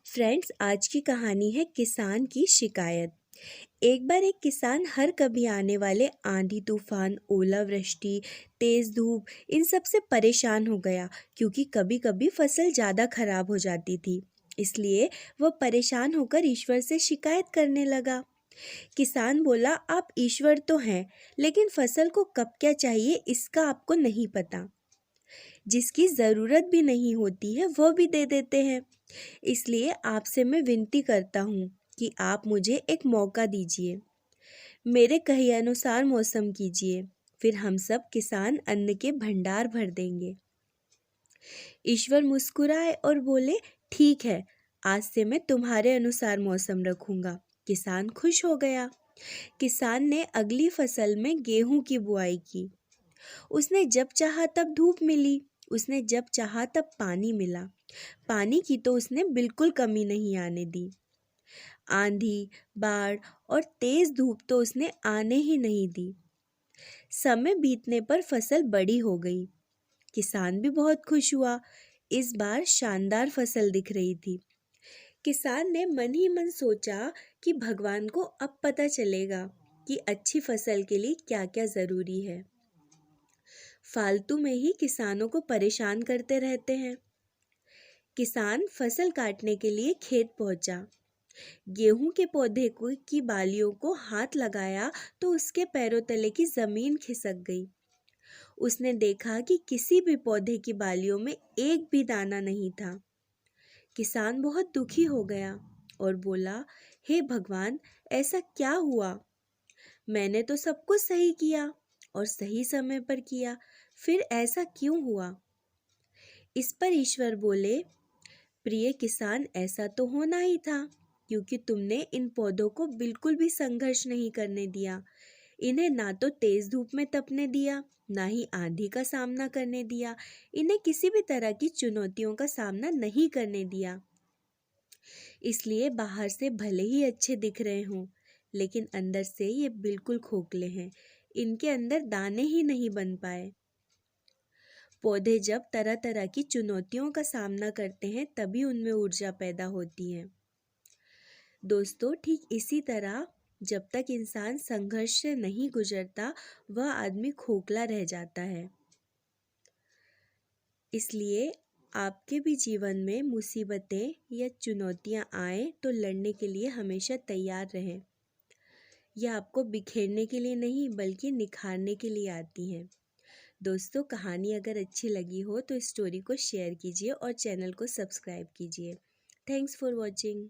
Friends, आज की कहानी है किसान की शिकायत। एक बार एक किसान हर कभी आने वाले आंधी तूफान, ओलावृष्टि, तेज धूप इन सब से परेशान हो गया, क्योंकि कभी कभी फसल ज़्यादा खराब हो जाती थी। इसलिए वह परेशान होकर ईश्वर से शिकायत करने लगा। किसान बोला, आप ईश्वर तो हैं, लेकिन फसल को कब क्या चाहिए इसका आपको नहीं पता। जिसकी ज़रूरत भी नहीं होती है वह भी दे देते हैं। इसलिए आपसे मैं विनती करता हूँ कि आप मुझे एक मौका दीजिए, मेरे कहे अनुसार मौसम कीजिए, फिर हम सब किसान अन्न के भंडार भर देंगे। ईश्वर मुस्कुराए और बोले, ठीक है, आज से मैं तुम्हारे अनुसार मौसम रखूंगा। किसान खुश हो गया। किसान ने अगली फसल में गेहूं की बुआई की। उसने जब चाहा तब धूप मिली, उसने जब चाहा तब पानी मिला। पानी की तो उसने बिल्कुल कमी नहीं आने दी। आंधी, बाढ़ और तेज धूप तो उसने आने ही नहीं दी। समय बीतने पर फसल बड़ी हो गई। किसान भी बहुत खुश हुआ। इस बार शानदार फसल दिख रही थी। किसान ने मन ही मन सोचा कि भगवान को अब पता चलेगा कि अच्छी फसल के लिए क्या क्या जरूरी है। फालतू में ही किसानों को परेशान करते रहते हैं। किसान फसल काटने के लिए खेत पहुंचा। गेहूं के पौधे की बालियों को हाथ लगाया तो उसके पैरों तले की जमीन खिसक गई। उसने देखा कि किसी भी पौधे की बालियों में एक भी दाना नहीं था। किसान बहुत दुखी हो गया और बोला, हे भगवान, ऐसा क्या हुआ? मैंने तो सब कुछ सही किया और सही समय पर किया, फिर ऐसा क्यों हुआ? इस पर ईश्वर बोले, प्रिय किसान, ऐसा तो होना ही था, क्योंकि तुमने इन पौधों को बिल्कुल भी संघर्ष नहीं करने दिया। इन्हें ना तो तेज धूप में तपने दिया, ना ही आंधी का सामना करने दिया। इन्हें किसी भी तरह की चुनौतियों का सामना नहीं करने दिया। इसलिए बाहर से भले ही अच्छे दिख रहे हों, लेकिन अंदर से ये बिल्कुल खोखले हैं। इनके अंदर दाने ही नहीं बन पाए। पौधे जब तरह तरह की चुनौतियों का सामना करते हैं तभी उनमें ऊर्जा पैदा होती है। दोस्तों, ठीक इसी तरह जब तक इंसान संघर्ष से नहीं गुजरता, वह आदमी खोखला रह जाता है। इसलिए आपके भी जीवन में मुसीबतें या चुनौतियां आए तो लड़ने के लिए हमेशा तैयार रहें। यह आपको बिखेरने के लिए नहीं, बल्कि निखारने के लिए आती हैं। दोस्तों, कहानी अगर अच्छी लगी हो तो इस स्टोरी को शेयर कीजिए और चैनल को सब्सक्राइब कीजिए। Thanks for watching.